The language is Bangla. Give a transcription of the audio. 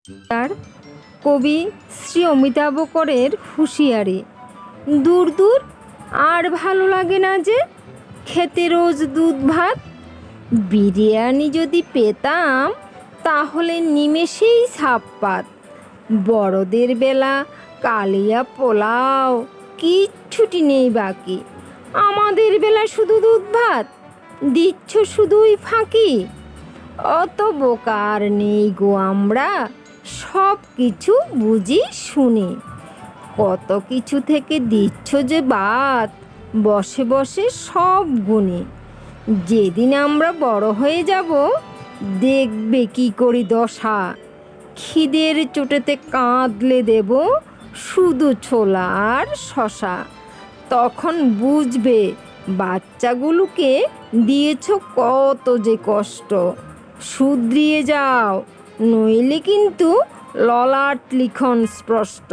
তার কবি শ্রী অমিতাভ করের হুঁশিয়ারি। দূর দূর আর ভালো লাগে না যে খেতে রোজ দুধ ভাত। বিরিয়ানি যদি পেতাম তাহলে নিমেষেই ছাপ্পাত। বড়দের বেলা কালিয়া পোলাও, কিচ্ছুটি নেই বাকি। আমাদের বেলা শুধু দুধ ভাত, দিচ্ছ শুধুই ফাঁকি। অত বোকা আর নেই গো আমরা, সব কিছু বুঝি শুনি। কত কিছু থেকে দিচ্ছ যে বাদ, বসে বসে সব গুণী। যেদিন আমরা বড় হয়ে যাব দেখবে কি করি দশা। খিদের চোটেতে কাঁদলে দেব শুধু ছোলা আর শশা। তখন বুঝবে বাচ্চাগুলোকে দিয়েছ কত যে কষ্ট। শুধরিয়ে যাও, নইলে কিন্তু ললাট লিখন স্পষ্ট।